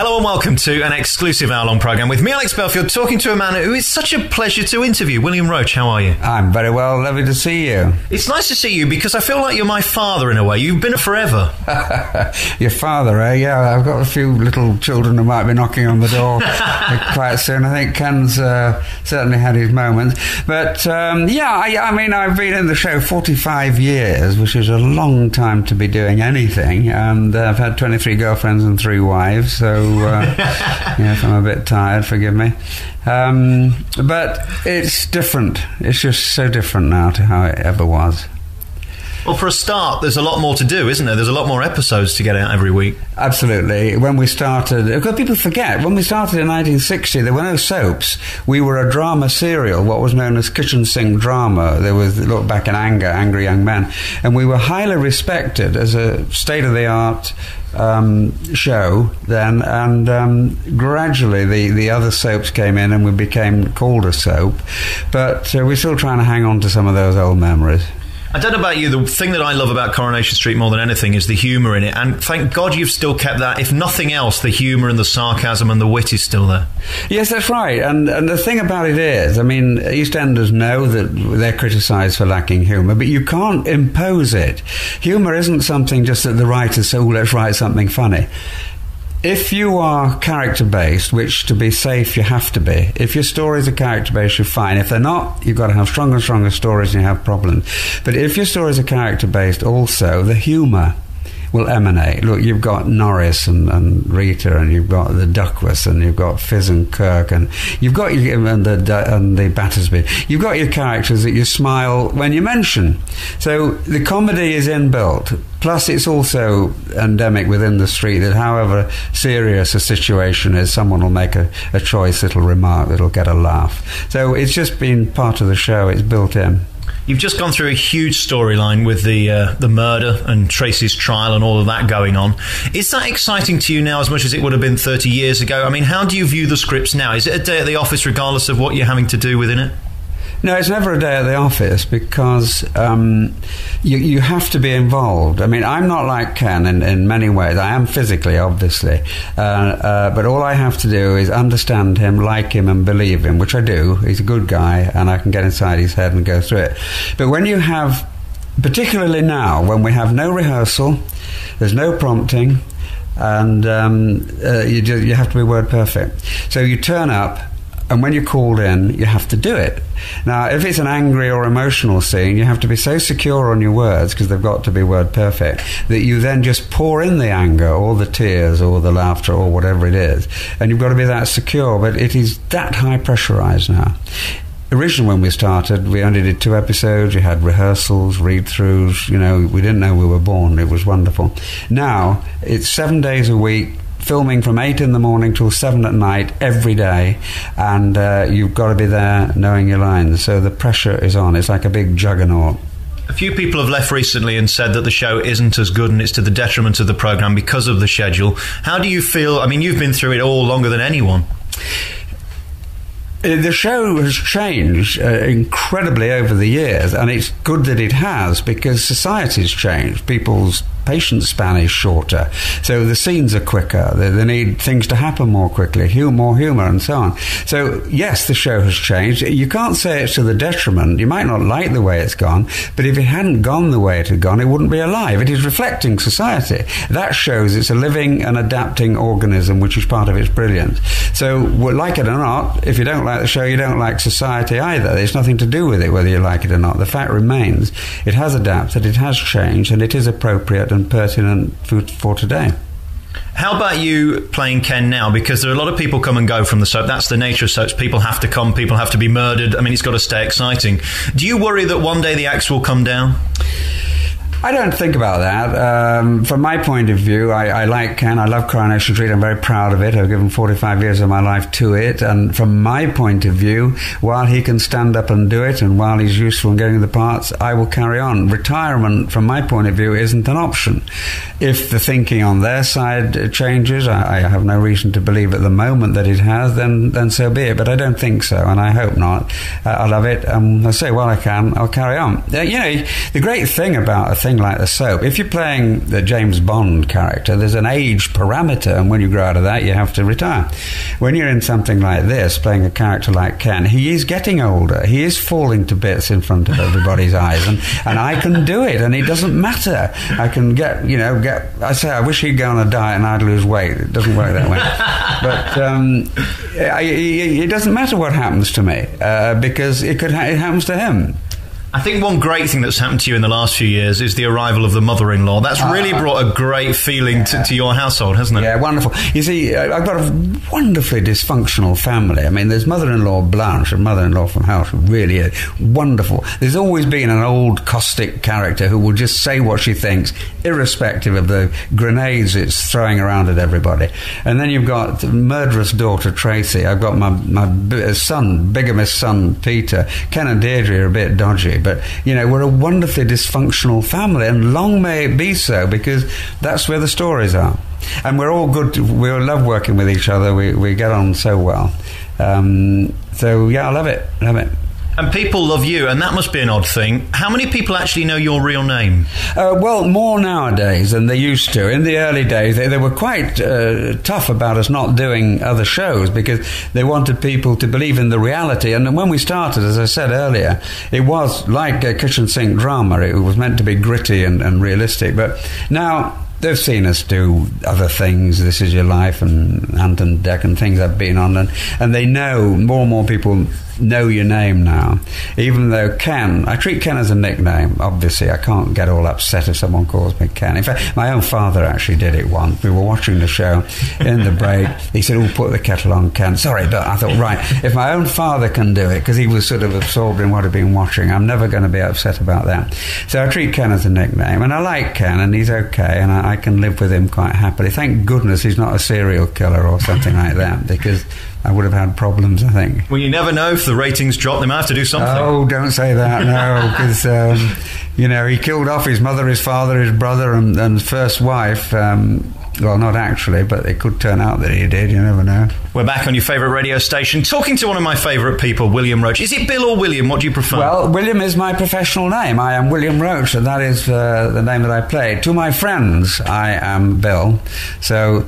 Hello and welcome to an exclusive hour-long programme with me, Alex Belfield, talking to a man who is such a pleasure to interview. William Roache, how are you? I'm very well, lovely to see you. It's nice to see you because I feel like you're my father in a way. You've been forever. Your father, eh? Yeah, I've got a few little children who might be knocking on the door quite soon. I think Ken's certainly had his moments. But I mean, I've been in the show 45 years, which is a long time to be doing anything. And I've had 23 girlfriends and 3 wives, so if I'm a bit tired, forgive me. But it's different. It's just so different now to how it ever was. Well, for a start, there's a lot more to do, isn't there? There's a lot more episodes to get out every week. Absolutely. When we started, because people forget, when we started in 1960, there were no soaps. We were a drama serial, what was known as kitchen sink drama. There was Look Back in Anger, Angry Young Men. And we were highly respected as a state-of-the-art show then, and gradually the other soaps came in and we became called a soap. But we're still trying to hang on to some of those old memories. I don't know about you, the thing that I love about Coronation Street more than anything is the humour in it, and thank God you've still kept that. If nothing else, the humour and the sarcasm and the wit is still there. Yes, that's right, and the thing about it is, I mean, EastEnders know that they're criticised for lacking humour, but you can't impose it. Humour isn't something just that the writers say, oh, let's write something funny. If you are character-based, which to be safe you have to be, if your stories are character-based, you're fine. If they're not, you've got to have stronger and stronger stories and you have problems. But if your stories are character-based also, the humour will emanate. Look, you've got Norris and Rita, and you've got the Duckworth, and you've got Fizz and Kirk, and you've got and the Battersby. You've got your characters that you smile when you mention. So the comedy is inbuilt. Plus, it's also endemic within the street that however serious a situation is, someone will make a choice little remark that'll get a laugh. So it's just been part of the show. It's built in. You've just gone through a huge storyline with the murder and Tracy's trial and all of that going on. Is that exciting to you now as much as it would have been 30 years ago? I mean, how do you view the scripts now? Is it a day at the office regardless of what you're having to do within it? No, it's never a day at the office because you have to be involved. I mean, I'm not like Ken in many ways. I am physically, obviously. But all I have to do is understand him, like him, and believe him, which I do. He's a good guy, and I can get inside his head and go through it. But when you have, particularly now, when we have no rehearsal, there's no prompting, and you have to be word perfect. So you turn up, and when you're called in, you have to do it. Now, if it's an angry or emotional scene, you have to be so secure on your words, because they've got to be word perfect, that you then just pour in the anger or the tears or the laughter or whatever it is. And you've got to be that secure, but it is that high pressurized now. Originally, when we started, we only did 2 episodes. You had rehearsals, read-throughs. You know, we didn't know we were born. It was wonderful. Now, it's 7 days a week, filming from 8 in the morning till 7 at night every day, and you've got to be there knowing your lines, so the pressure is on. It's like a big juggernaut. A few people have left recently and said that the show isn't as good and it's to the detriment of the programme because of the schedule. How do you feel? I mean, you've been through it all longer than anyone. The show has changed incredibly over the years, and it's good that it has, because society's changed. People's patience span is shorter, so the scenes are quicker. They need things to happen more quickly, more humour and so on. So yes, the show has changed. You can't say it's to the detriment. You might not like the way it's gone, but if it hadn't gone the way it had gone, it wouldn't be alive. It is reflecting society. That shows it's a living and adapting organism, which is part of its brilliance. So like it or not, if you don't like the show, you don't like society either. There's nothing to do with it whether you like it or not. The fact remains, it has adapted, it has changed, and it is appropriate and pertinent for today. How about you playing Ken now? Because there are a lot of people come and go from the soap. That's the nature of soaps. People have to come, people have to be murdered. I mean, it's got to stay exciting. Do you worry that one day the axe will come down? I don't think about that. From my point of view, I like Ken. I love Coronation Street. I'm very proud of it. I've given 45 years of my life to it. And from my point of view, while he can stand up and do it, and while he's useful in getting the parts, I will carry on. Retirement, from my point of view, isn't an option. If the thinking on their side changes, I have no reason to believe at the moment that it has, then so be it. But I don't think so, and I hope not. I love it. I say, well, I can. I'll carry on. You know, the great thing about a thing thing like the soap. If you're playing the James Bond character, there's an age parameter, and when you grow out of that, you have to retire. When you're in something like this, playing a character like Ken, he is getting older. He is falling to bits in front of everybody's eyes, and I can do it, and it doesn't matter. I can I say, I wish he'd go on a diet and I'd lose weight. It doesn't work that way. But it doesn't matter what happens to me, because it happens to him. I think one great thing that's happened to you in the last few years is the arrival of the mother-in-law. That's really brought a great feeling to your household, hasn't it? Yeah, wonderful. You see, I've got a wonderfully dysfunctional family. I mean, there's mother-in-law Blanche and mother-in-law from House, who really is wonderful. There's always been an old caustic character who will just say what she thinks, irrespective of the grenades it's throwing around at everybody. And then you've got murderous daughter Tracy. I've got my son, bigamist son Peter. Ken and Deirdre are a bit dodgy. But, we're a wonderfully dysfunctional family, and long may it be so, because that's where the stories are. And we're all good. We love working with each other. We get on so well. So, yeah, I love it. And people love you, and that must be an odd thing. How many people actually know your real name? Well, more nowadays than they used to. In the early days, they were quite tough about us not doing other shows, because they wanted people to believe in the reality. And when we started, as I said earlier, it was like a kitchen sink drama. It was meant to be gritty and realistic. But now they've seen us do other things, This Is Your Life and Ant and Dec and things I've been on, and they know, more and more people know your name now. Even though Ken, I treat Ken as a nickname, obviously. I can't get all upset if someone calls me Ken. In fact, my own father actually did it once. We were watching the show in the break. He said, put the kettle on, Ken. Sorry, but I thought, right, if my own father can do it, because he was sort of absorbed in what I'd been watching, I'm never going to be upset about that. So I treat Ken as a nickname, and I like Ken, and he's okay, and I can live with him quite happily. Thank goodness he's not a serial killer or something like that, because I would have had problems, I think. Well, you never know. If the ratings drop, they might have to do something. Oh, don't say that, no, because, he killed off his mother, his father, his brother, and first wife. Well, not actually, but it could turn out that he did. You never know. We're back on your favourite radio station, talking to one of my favourite people, William Roache. Is it Bill or William? What do you prefer? Well, William is my professional name. I am William Roache, and that is the name that I play. To my friends, I am Bill. So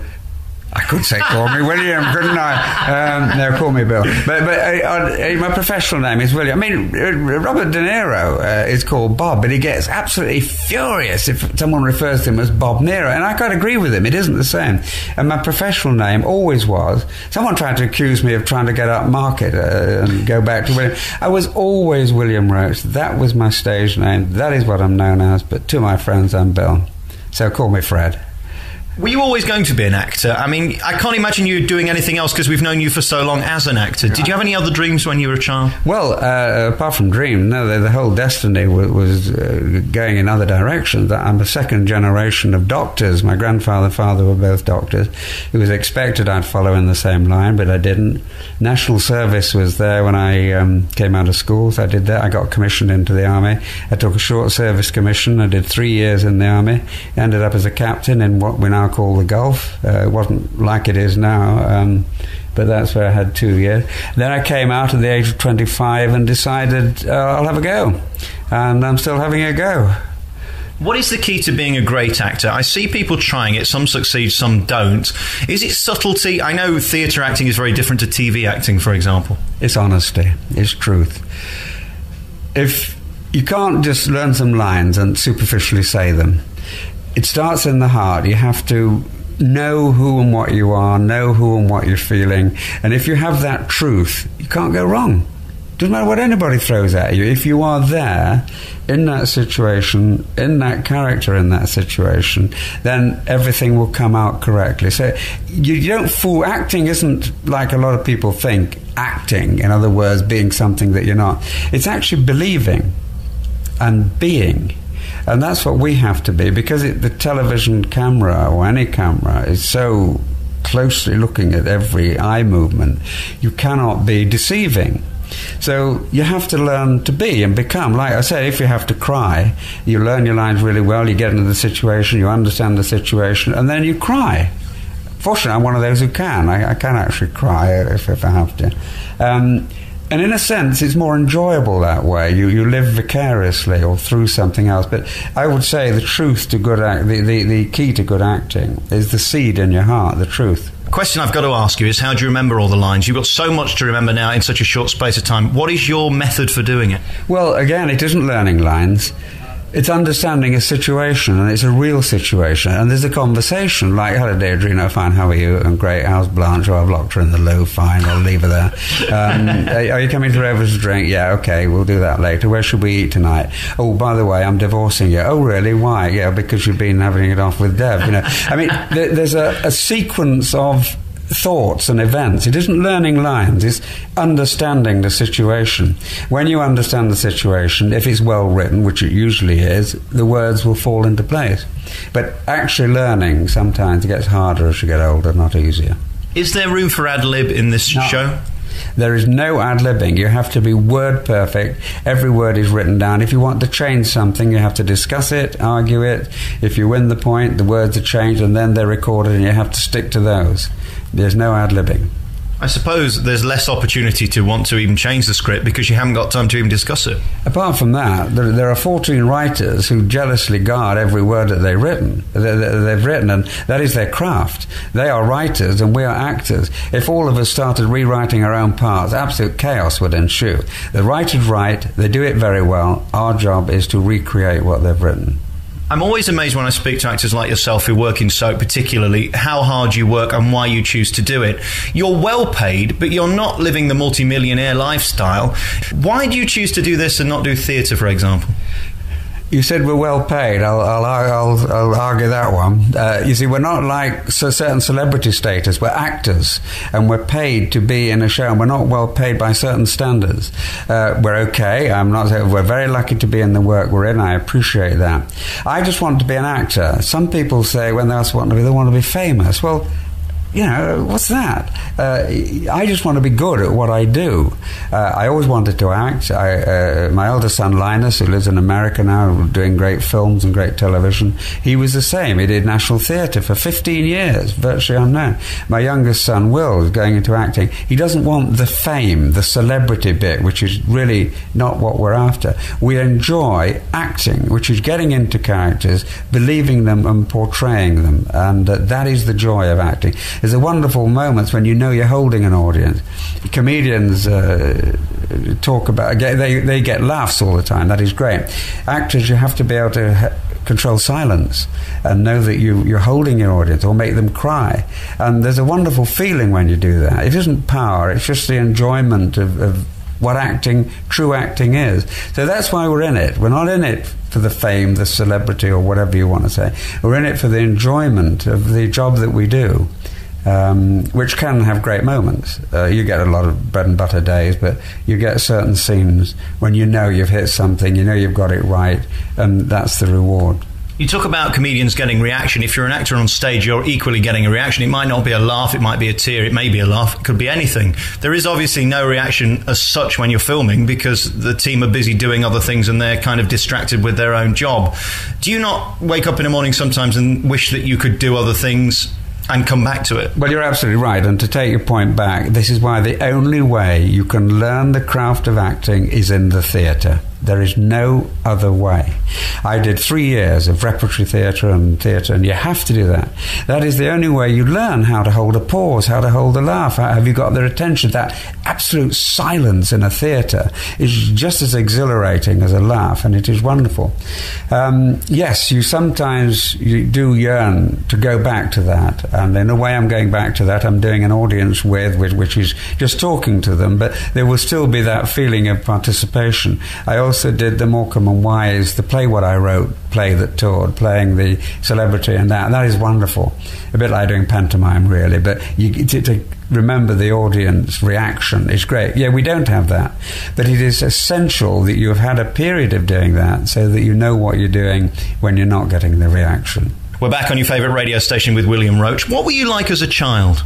I could say call me William, couldn't I? No, call me Bill. But my professional name is William. I mean, Robert De Niro is called Bob, but he gets absolutely furious if someone refers to him as Bob Nero, and I can't agree with him. It isn't the same. And my professional name always was. Someone tried to accuse me of trying to get up market and go back to William. I was always William Roache. That was my stage name. That is what I'm known as. But to my friends, I'm Bill. So call me Fred. Were you always going to be an actor? I mean, I can't imagine you doing anything else, because we've known you for so long as an actor. Did you have any other dreams when you were a child? Well, apart from dreams, no, the whole destiny was going in other directions. I'm a second generation of doctors. My grandfather and father were both doctors. It was expected I'd follow in the same line, but I didn't. National service was there when I came out of school, so I did that. I got commissioned into the army. I took a short service commission. I did 3 years in the army. Ended up as a captain in what we now call the Gulf. It wasn't like it is now, but that's where I had 2 years. Then I came out at the age of 25 and decided I'll have a go, and I'm still having a go. What is the key to being a great actor? I see people trying it, some succeed, some don't. Is it subtlety? I know theatre acting is very different to TV acting, for example. It's honesty, it's truth. If you can't just learn some lines and superficially say them, it starts in the heart. You have to know who and what you are, know who and what you're feeling, and if you have that truth, you can't go wrong. Doesn't matter what anybody throws at you. If you are there, in that situation, in that character, in that situation, then everything will come out correctly. So you don't fool. Acting isn't like a lot of people think. Acting, in other words, being something that you're not. It's actually believing and being. And that's what we have to be, because the television camera or any camera is so closely looking at every eye movement. You cannot be deceiving. So you have to learn to be and become. Like I said, if you have to cry, you learn your lines really well, you get into the situation, you understand the situation, and then you cry. Fortunately, I'm one of those who can. I can actually cry if I have to. And in a sense, it's more enjoyable that way. You live vicariously or through something else. But I would say the truth to good the key to good acting is the seed in your heart, the truth. Question I've got to ask you is, how do you remember all the lines? You've got so much to remember now in such a short space of time. What is your method for doing it? Well, again, it isn't learning lines. It's understanding a situation, and it's a real situation, and there's a conversation like, hello Deirdre, fine, how are you? And great, how's Blanche? Oh, I've locked her in the loo, fine, I'll leave her there. Are you coming to over to drink? Yeah, okay, we'll do that later. Where should we eat tonight? Oh, by the way, I'm divorcing you. Oh, really? Why? Yeah, because you've been having it off with Dev, I mean, there's a sequence of thoughts and events. It isn't learning lines, it's understanding the situation. When you understand the situation, if it's well written, which it usually is, the words will fall into place. But actually learning, sometimes it gets harder as you get older, not easier. Is there room for ad-lib in this show? There is no ad-libbing. You have to be word perfect. Every word is written down. If you want to change something, you have to discuss it, argue it. If you win the point, the words are changed and then they're recorded and you have to stick to those. There's no ad-libbing. I suppose there's less opportunity to want to even change the script because you haven't got time to even discuss it. Apart from that, there are 14 writers who jealously guard every word that they've written, and that is their craft. They are writers and we are actors. If all of us started rewriting our own parts, absolute chaos would ensue. The writers write, they do it very well. Our job is to recreate what they've written. I'm always amazed when I speak to actors like yourself who work in soap, particularly how hard you work and why you choose to do it. You're well paid, but you're not living the multi-millionaire lifestyle. Why do you choose to do this and not do theatre, for example? You said we're well paid. I'll argue that one. You see, we're not like certain celebrity status. We're actors, and we're paid to be in a show, and we're not well paid by certain standards. We're okay. We're very lucky to be in the work we're in. I appreciate that. I just want to be an actor. Some people say when they ask what they want to be famous. Well, what's that? I just want to be good at what I do. I always wanted to act. My eldest son, Linus, who lives in America now, doing great films and great television, he was the same. He did National Theatre for 15 years, virtually unknown. My youngest son, Will, is going into acting. He doesn't want the fame, the celebrity bit, which is really not what we're after. We enjoy acting, which is getting into characters, believing them and portraying them, and that is the joy of acting. There's a wonderful moments when you know you're holding an audience. Comedians talk about, they get laughs all the time. That is great. Actors, you have to be able to control silence and know that you're holding your audience or make them cry. And there's a wonderful feeling when you do that. It isn't power, it's just the enjoyment of what true acting is. So that's why we're in it. We're not in it for the fame, the celebrity, or whatever you want to say. We're in it for the enjoyment of the job that we do. Which can have great moments. You get a lot of bread and butter days, but you get certain scenes when you know you've hit something, you know you've got it right, and that's the reward. You talk about comedians getting reaction. If you're an actor on stage, you're equally getting a reaction. It might not be a laugh, it might be a tear, it may be a laugh, it could be anything. There is obviously no reaction as such when you're filming because the team are busy doing other things and they're kind of distracted with their own job. Do you not wake up in the morning sometimes and wish that you could do other things and come back to it? Well, you're absolutely right, and to take your point back, this is why the only way you can learn the craft of acting is in the theatre. There is no other way. I did 3 years of repertory theatre, and you have to do that. That is the only way you learn how to hold a pause, how to hold a laugh. Have you got their attention? That absolute silence in a theatre is just as exhilarating as a laugh, and it is wonderful. Yes, you do yearn to go back to that, and in a way I'm going back to that. I'm doing an audience with which is just talking to them, but there will still be that feeling of participation. I also did the Morecambe and Wise, the play what I wrote, play that toured, playing the celebrity, and that is wonderful. A bit like doing pantomime, really, but to remember the audience reaction is great. Yeah, we don't have that, but it is essential that you have had a period of doing that so that you know what you're doing when you're not getting the reaction. We're back on your favourite radio station with William Roache. What were you like as a child?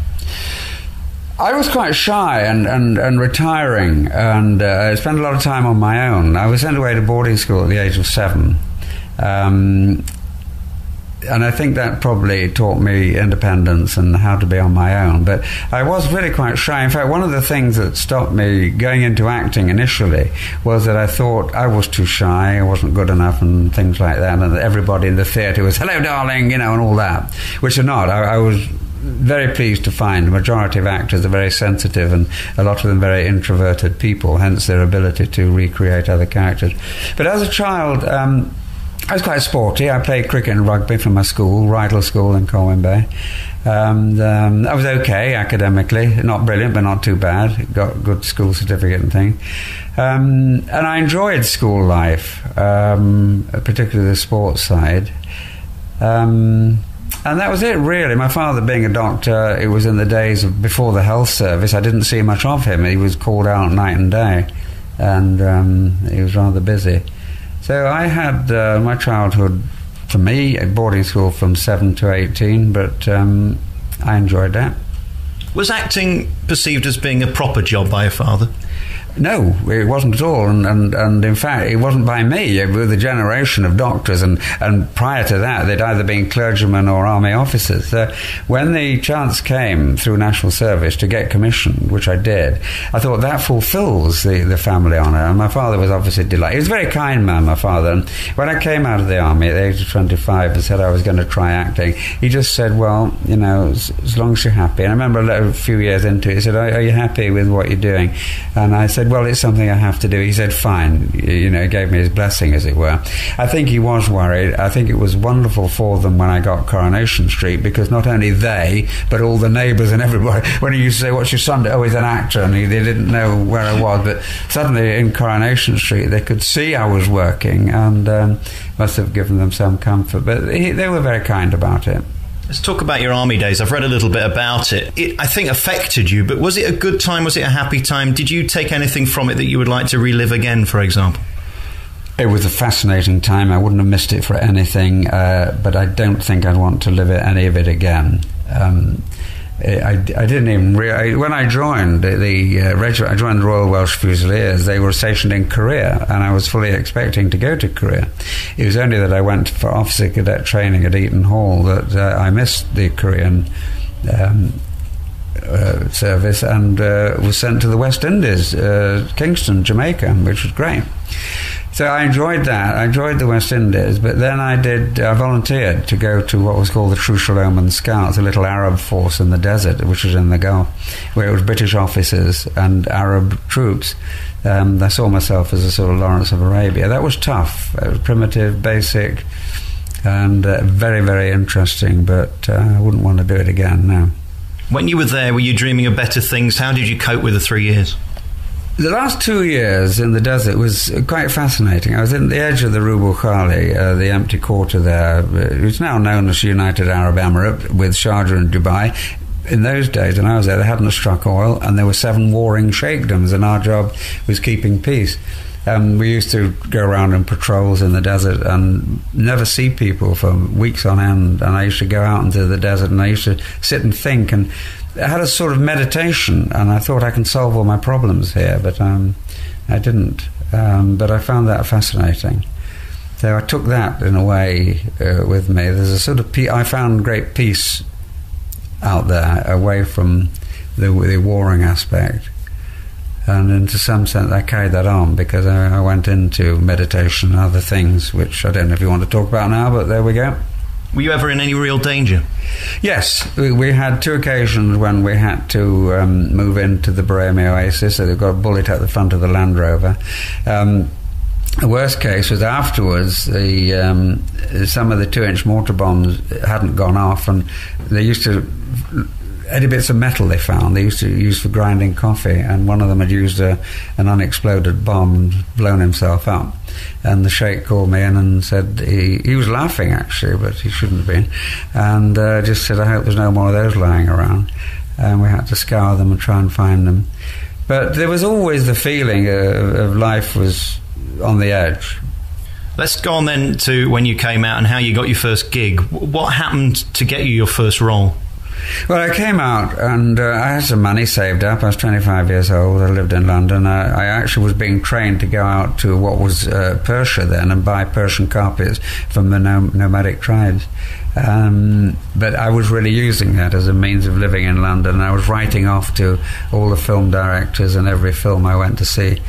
I was quite shy and retiring, and I spent a lot of time on my own. I was sent away to boarding school at the age of 7. and I think that probably taught me independence and how to be on my own. But I was really quite shy. In fact, one of the things that stopped me going into acting initially was that I thought I was too shy, I wasn't good enough and things like that, and that everybody in the theatre was, hello darling, and all that, which are not. I was very pleased to find the majority of actors are very sensitive, and a lot of them very introverted people, hence their ability to recreate other characters. But as a child, I was quite sporty. I played cricket and rugby for my school, Rydal School in Colwyn Bay. I was okay academically, not brilliant, but not too bad. Got good school certificate and things. And I enjoyed school life, particularly the sports side. And that was it, really. My father being a doctor, it was in the days before the health service. I didn't see much of him. He was called out night and day, and he was rather busy. So I had my childhood, for me, at boarding school from 7 to 18, but I enjoyed that. Was acting perceived as being a proper job by your father? No, it wasn't at all, and in fact it wasn't by me. It was a generation of doctors, and prior to that they'd either been clergymen or army officers. So when the chance came through national service to get commissioned, which I did, I thought that fulfills the family honour, and my father was obviously delighted. He was a very kind man, my father, and when I came out of the army at the age of 25 and said I was going to try acting, he just said, well, as long as you're happy. And I remember a few years into it, he said, are you happy with what you're doing? And I said, well, it's something I have to do. He said, fine. He gave me his blessing, as it were. I think he was worried. I think it was wonderful for them when I got Coronation Street, because not only they, but all the neighbours and everybody, when he used to say, what's your son do? Oh, he's an actor, and they didn't know where I was. But suddenly in Coronation Street, they could see I was working, and must have given them some comfort. But they were very kind about it. Let's talk about your army days. I've read a little bit about it. It, I think, affected you, but was it a good time? Was it a happy time? Did you take anything from it that you would like to relive again, for example? It was a fascinating time. I wouldn't have missed it for anything, but I don't think I'd want to live any of it again. I didn't even realize, when I joined the regiment, I joined the Royal Welsh Fusiliers. They were stationed in Korea, and I was fully expecting to go to Korea. It was only that I went for officer cadet training at Eton Hall that I missed the Korean service and was sent to the West Indies, Kingston, Jamaica, which was great. So I enjoyed that. I enjoyed the West Indies, but then I volunteered to go to what was called the True Shalom Scouts, a little Arab force in the desert, which was in the Gulf, where it was British officers and Arab troops. I saw myself as a sort of Lawrence of Arabia. That was tough. It was primitive, basic, and very, very interesting, but I wouldn't want to do it again now. When you were there, were you dreaming of better things? How did you cope with the 3 years? The last 2 years in the desert was quite fascinating. I was in the edge of the Rub' al Khali, the empty quarter there. It's now known as United Arab Emirate, with Sharjah and Dubai. In those days, when I was there, they hadn't struck oil, and there were 7 warring sheikhdoms, and our job was keeping peace. We used to go around in patrols in the desert and never see people for weeks on end. And I used to go out into the desert, and I used to sit and think, and I had a sort of meditation, and I thought I can solve all my problems here, but I didn't. But I found that fascinating. So I took that in a way with me. There's a sort of I found great peace out there, away from the warring aspect. And into some sense I carried that on, because I went into meditation and other things, which I don't know if you want to talk about now, but there we go. Were you ever in any real danger? Yes, we had 2 occasions when we had to move into the Brahmi Oasis. So they've got a bullet at the front of the Land Rover. The worst case was afterwards, some of the 2-inch mortar bombs hadn't gone off, and they used to... Any bits of metal they found, they used to use for grinding coffee, and one of them had used an unexploded bomb and blown himself up. And the sheikh called me in and said, he was laughing actually, but he shouldn't have been, and just said, I hope there's no more of those lying around. And we had to scour them and try and find them. But there was always the feeling of life was on the edge. Let's go on then to when you came out and how you got your first gig. What happened to get you your first role? Well, I came out and I had some money saved up. I was 25 years old. I lived in London. I actually was being trained to go out to what was Persia then and buy Persian carpets from the nomadic tribes. But I was really using that as a means of living in London. I was writing off to all the film directors in every film I went to see.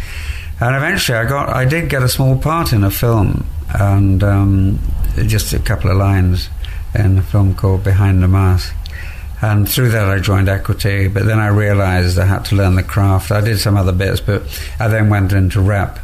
And eventually I did get a small part in a film, and just a couple of lines in a film called Behind the Mask. And through that I joined Equity, but then I realised I had to learn the craft. I did some other bits, but I then went into rep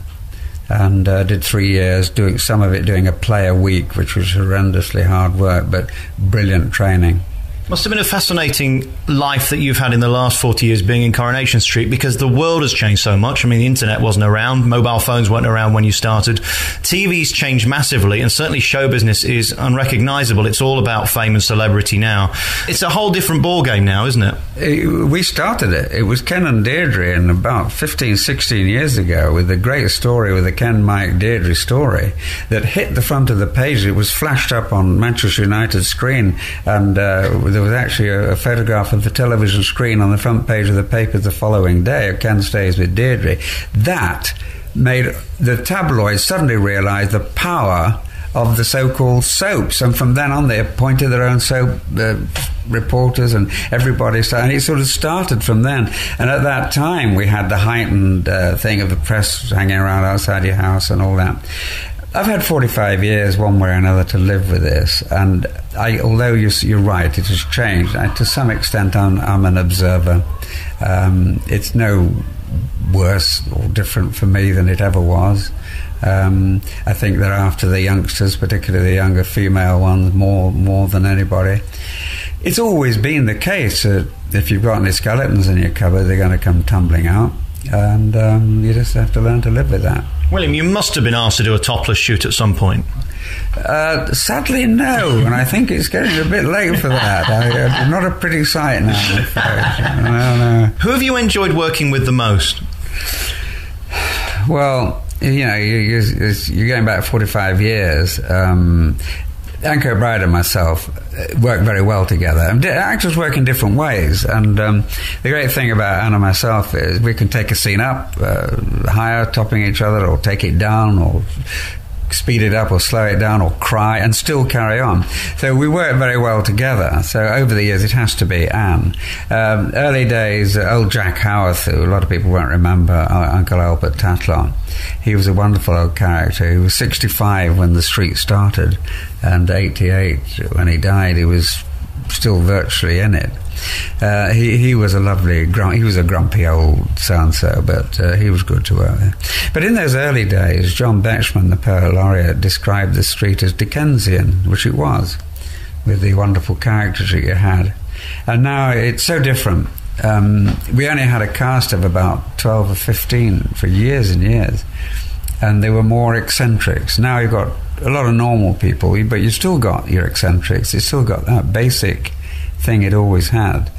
and did 3 years, doing some of it doing a play a week, which was horrendously hard work, but brilliant training. Must have been a fascinating life that you've had in the last 40 years being in Coronation Street, because the world has changed so much. I mean, the internet wasn't around, mobile phones weren't around when you started. TV's changed massively, and certainly show business is unrecognisable. It's all about fame and celebrity now. It's a whole different ballgame now, isn't it? We started it. It was Ken and Deirdre, and about 15, 16 years ago, with the great story, with the Ken, Mike, Deirdre story, that hit the front of the page. It was flashed up on Manchester United's screen, and there was actually a photograph of the television screen on the front page of the paper the following day of Ken Stays with Deirdre. That made the tabloids suddenly realise the power of the so-called soaps, and from then on they appointed their own soap reporters, and everybody started, and it sort of started from then. And at that time we had the heightened thing of the press hanging around outside your house and all that. I've had 45 years, one way or another, to live with this, and although you're right, it has changed. To some extent, I'm an observer. It's no worse or different for me than it ever was. I think they're after the youngsters, particularly the younger female ones, more than anybody. It's always been the case that if you've got any skeletons in your cupboard, they're going to come tumbling out, and you just have to learn to live with that. William, you must have been asked to do a topless shoot at some point. Sadly, no, and I think it's getting a bit late for that. I'm not a pretty sight now. No. Who have you enjoyed working with the most? Well, you're going back 45 years. Anke O'Brien and myself work very well together. And actors work in different ways, and the great thing about Anne and myself is we can take a scene up, higher, topping each other, or take it down, or speed it up or slow it down, or cry, and still carry on. So we work very well together. So over the years it has to be Anne. Early days, old Jack Howarth, who a lot of people won't remember, Uncle Albert Tatler, he was a wonderful old character. He was 65 when the street started, and 88 when he died. He was still virtually in it. He was a lovely, he was a grumpy old so-and-so, but he was good to work with. But in those early days, John Betjeman, the poet laureate, described the street as Dickensian, which it was, with the wonderful characters that you had. And now it's so different. We only had a cast of about 12 or 15 for years and years, and they were more eccentrics. Now you've got a lot of normal people, but you still got your eccentrics. You still got that basic thing it always had,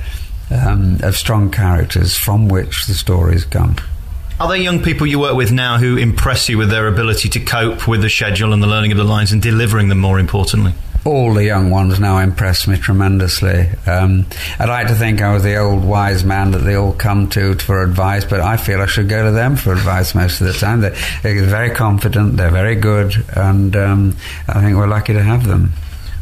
of strong characters from which the stories come. Are there young people you work with now who impress you with their ability to cope with the schedule and the learning of the lines and delivering them, more importantly? All the young ones now impress me tremendously. I like to think I was the old wise man that they all come to for advice, but I feel I should go to them for advice most of the time. They're very confident, they're very good, and I think we're lucky to have them.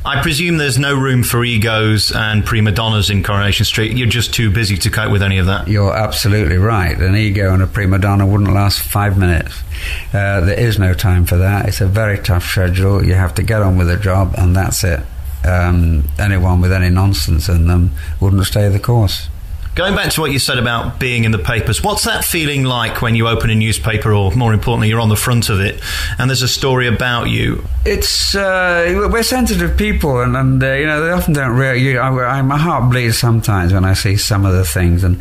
I presume there's no room for egos and prima donnas in Coronation Street. You're just too busy to cope with any of that. You're absolutely right. An ego and a prima donna wouldn't last 5 minutes. There is no time for that. It's a very tough schedule. You have to get on with the job, and that's it. Anyone with any nonsense in them wouldn't stay the course. Going back to what you said about being in the papers, what's that feeling like when you open a newspaper, or more importantly, you're on the front of it, and there's a story about you? It's we're sensitive people, and they often don't really. My heart bleeds sometimes when I see some of the things, and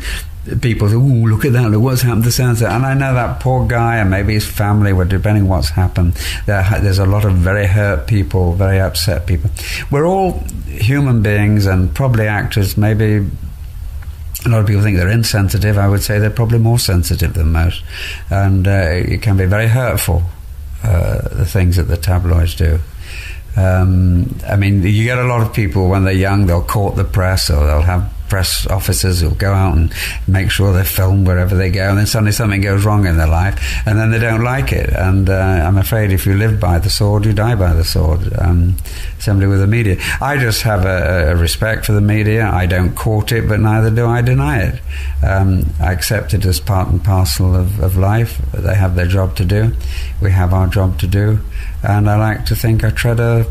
people say, "Oh, look at that! Look what's happened to so-and-so." And I know that poor guy, and maybe his family, depending what's happened. There's a lot of very hurt people, very upset people. We're all human beings, and probably actors, maybe. A lot of people think they're insensitive. I would say they're probably more sensitive than most. And it can be very hurtful, the things that the tabloids do. I mean, you get a lot of people when they're young, they'll court the press, or they'll have press officers who'll go out and make sure they film wherever they go, and then suddenly something goes wrong in their life, and then they don't like it. And I'm afraid if you live by the sword, you die by the sword. Similarly with the media. I just have a respect for the media. I don't court it, but neither do I deny it. I accept it as part and parcel of life. They have their job to do. We have our job to do. And I like to think I tread a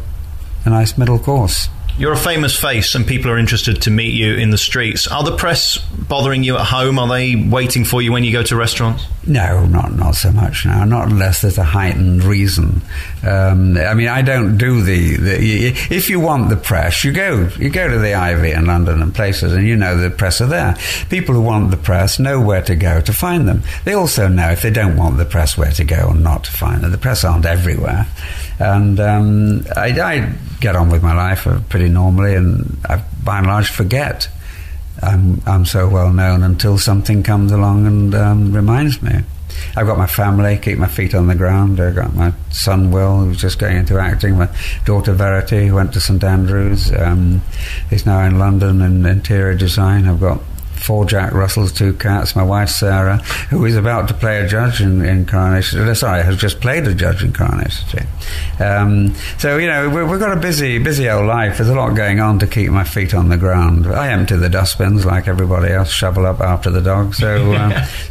nice middle course. You're a famous face and people are interested to meet you in the streets. Are the press bothering you at home? Are they waiting for you when you go to restaurants? No, not so much now. Not unless there's a heightened reason. I mean, I don't do the if you want the press, you go to the Ivy in London and places, and you know the press are there. People who want the press know where to go to find them. They also know if they don't want the press where to go and not to find them. The press aren't everywhere. And I get on with my life pretty normally, and I by and large forget I'm so well known until something comes along and reminds me. I've got my family, keep my feet on the ground. I've got my son Will, who's just going into acting, my daughter Verity, who went to St Andrews, is now in London in interior design. I've got 4 Jack Russells, 2 cats, my wife Sarah, who is about to play a judge in Coronation Street. Sorry, has just played a judge in Coronation Street. So, you know, we've got a busy old life. There's a lot going on to keep my feet on the ground. I empty the dustbins like everybody else, shovel up after the dog. So,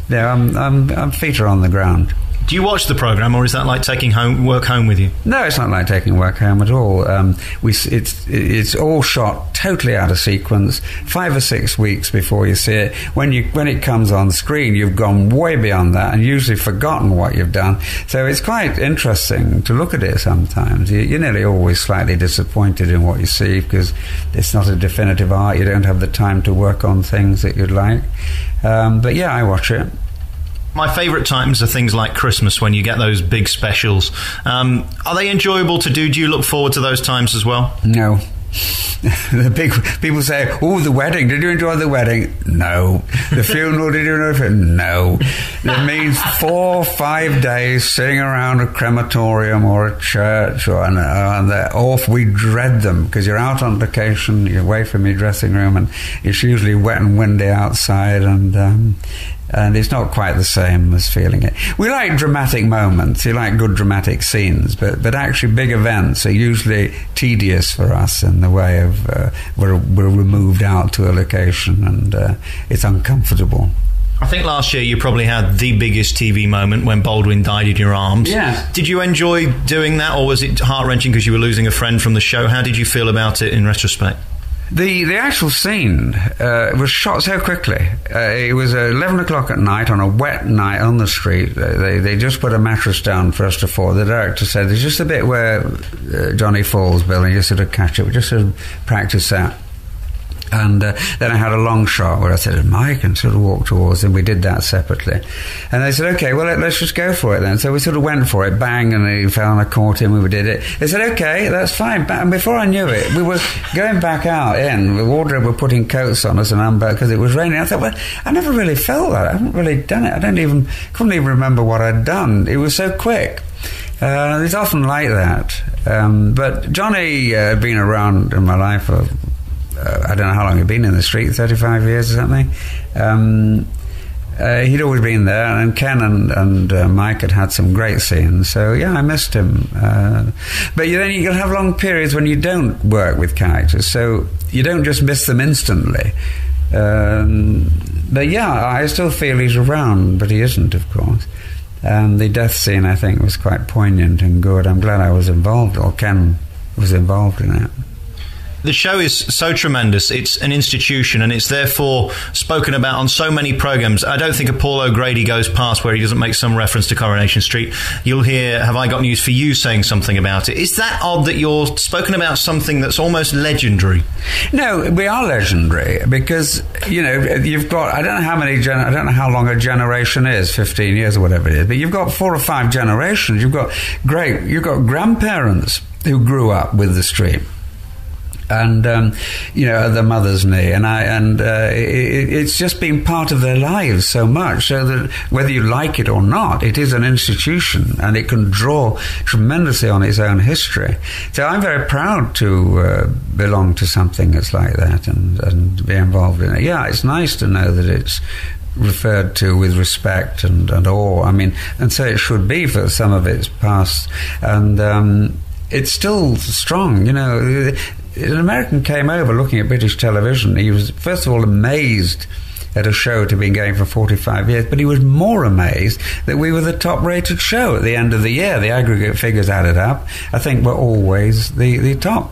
yeah, I'm feet are on the ground. Do you watch the programme, or is that like taking work home with you? No, it's not like taking work home at all. It's all shot totally out of sequence, 5 or 6 weeks before you see it. When it comes on screen, you've gone way beyond that and usually forgotten what you've done. So it's quite interesting to look at it sometimes. You're nearly always slightly disappointed in what you see because it's not a definitive art. You don't have the time to work on things that you'd like. But yeah, I watch it. My favourite times are things like Christmas, when you get those big specials. Are they enjoyable to do? Do you look forward to those times as well? No. The big people say, "Oh, the wedding. Did you enjoy the wedding?" No. The funeral. Did you enjoy it? No. It means 4 or 5 days sitting around a crematorium or a church, and they're off. We dread them because you're out on vacation, you're away from your dressing room, and it's usually wet and windy outside, and it's not quite the same as feeling it. We like dramatic moments. You like good dramatic scenes, but actually big events are usually tedious for us in the way of we're removed out to a location and it's uncomfortable. I think last year you probably had the biggest TV moment when Baldwin died in your arms. Yeah. Did you enjoy doing that, or was it heart-wrenching because you were losing a friend from the show? How did you feel about it in retrospect? The actual scene was shot so quickly. It was 11 o'clock at night on a wet night on the street. They just put a mattress down for us to fall. The director said, there's just a bit where Johnny falls, Bill, and you sort of catch it. We just sort of practice that. And then I had a long shot where I said, Mike, and sort of walked towards him. We did that separately. And they said, okay, well, let's just go for it then. So we sort of went for it, bang, and he fell and I caught him. We did it. They said, okay, that's fine. And before I knew it, we were going back out in. The wardrobe were putting coats on us and umbrella because it was raining. I thought, well, I never really felt that. I haven't really done it. Couldn't even remember what I'd done. It was so quick. It's often like that. But Johnny had been around in my life for... I don't know how long he'd been in the street, 35 years or something. He'd always been there, and Ken and Mike had some great scenes. So, yeah, I missed him. But then you'll have long periods when you don't work with characters, so you don't just miss them instantly. But, yeah, I still feel he's around, but he isn't, of course. The death scene, I think, was quite poignant and good. I'm glad I was involved, or Ken was involved in it. The show is so tremendous. It's an institution, and it's therefore spoken about on so many programmes. I don't think a Paul O'Grady goes past where he doesn't make some reference to Coronation Street. You'll hear Have I Got News for You saying something about it. Is that odd that you're spoken about something that's almost legendary? No, we are legendary because, you know, you've got, I don't know how long a generation is, 15 years or whatever it is, but you've got 4 or 5 generations. You've got grandparents who grew up with the street. and at the mother's knee, and it's just been part of their lives so much, so that whether you like it or not, it is an institution, and it can draw tremendously on its own history. So I'm very proud to belong to something that's like that and be involved in it. Yeah, it's nice to know that it's referred to with respect and awe. I mean, and so it should be for some of its past, and it's still strong. An American came over looking at British television. He was, first of all, amazed at a show that had been going for 45 years, but he was more amazed that we were the top-rated show at the end of the year. The aggregate figures added up. I think we're always the top,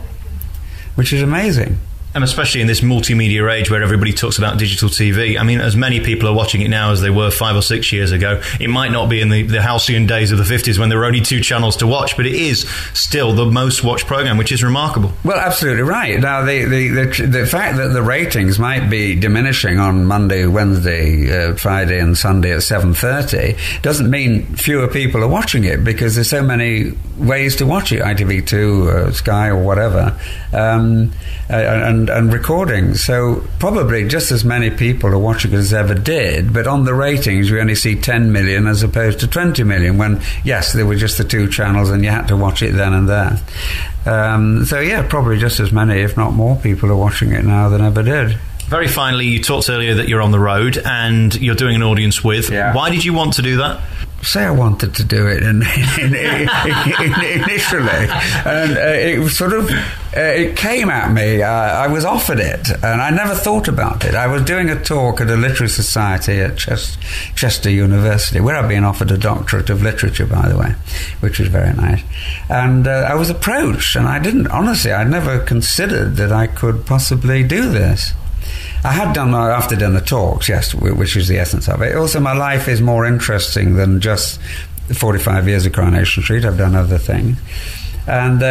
which is amazing. And especially in this multimedia age where everybody talks about digital TV, I mean, as many people are watching it now as they were 5 or 6 years ago, it might not be in the halcyon days of the 50s when there were only 2 channels to watch, but it is still the most watched programme, which is remarkable. Well, absolutely right. Now, the fact that the ratings might be diminishing on Monday, Wednesday, Friday and Sunday at 7:30 doesn't mean fewer people are watching it, because there's so many ways to watch it, ITV2, Sky or whatever, and recording. So probably just as many people are watching it as ever did, but on the ratings we only see 10 million as opposed to 20 million when, yes, there were just the 2 channels and you had to watch it then and there. So yeah, probably just as many, if not more, people are watching it now than ever did. Very finally, you talked earlier that you're on the road and you're doing an audience with. Yeah. Why did you want to do that? Say I wanted to do it initially, and it was sort of it came at me. I was offered it, and I never thought about it. I was doing a talk at a literary society at Chester University, where I've been offered a doctorate of literature, by the way, which was very nice. And I was approached, and I'd never considered that I could possibly do this. I had done after dinner talks, yes, which is the essence of it. Also, my life is more interesting than just 45 years of Coronation Street. I've done other things. And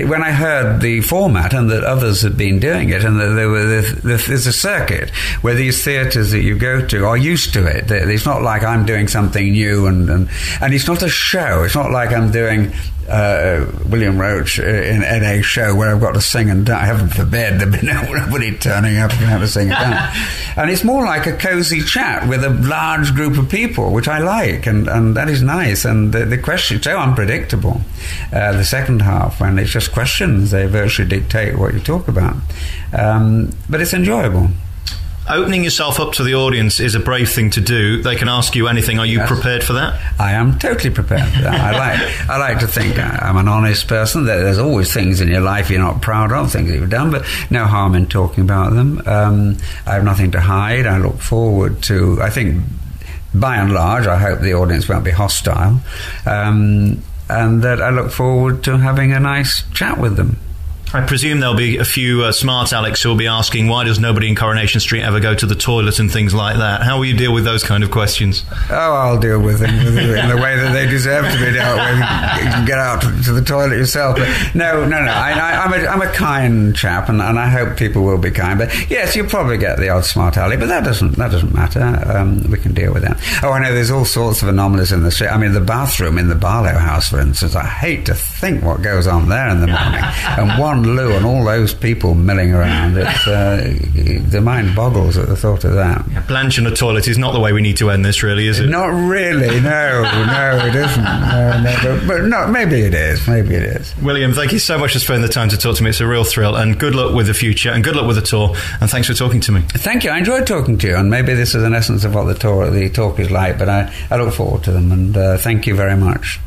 when I heard the format and that others had been doing it, and that there's a circuit where these theatres that you go to are used to it. It's not like I'm doing something new, and it's not a show. It's not like I'm doing William Roache in a show where I've got to sing and dance. Heaven forbid there'd be nobody turning up and have to sing and dance. And it's more like a cosy chat with a large group of people, which I like, and that is nice. And the questions so unpredictable. The second half, when it's just questions, they virtually dictate what you talk about. But it's enjoyable. Opening yourself up to the audience is a brave thing to do. They can ask you anything. Are you prepared for that? I am totally prepared for that. I like to think I'm an honest person. There's always things in your life you're not proud of, things that you've done, but no harm in talking about them. I have nothing to hide. I look forward to, I think, by and large, I hope the audience won't be hostile, and that I look forward to having a nice chat with them. I presume there'll be a few smart Alex who will be asking, why does nobody in Coronation Street ever go to the toilet and things like that? How will you deal with those kind of questions? Oh, I'll deal with them in the way that they deserve to be dealt with. You can get out to the toilet yourself. But no. I'm a kind chap, and I hope people will be kind. But yes, you'll probably get the odd smart aleck, but that doesn't matter. We can deal with that. Oh, I know there's all sorts of anomalies in the street. I mean, the bathroom in the Barlow house, for instance, I hate to think what goes on there in the morning. And one loo and all those people milling around, the mind boggles at the thought of that. Yeah, Blanche in a toilet is not the way we need to end this, really, is it? Not really, no, it isn't. But no, maybe it is. William, thank you so much for spending the time to talk to me. It's a real thrill, and good luck with the future, and good luck with the tour, and thanks for talking to me. Thank you, I enjoyed talking to you, and maybe this is an essence of what the talk is like, but I look forward to them, and thank you very much.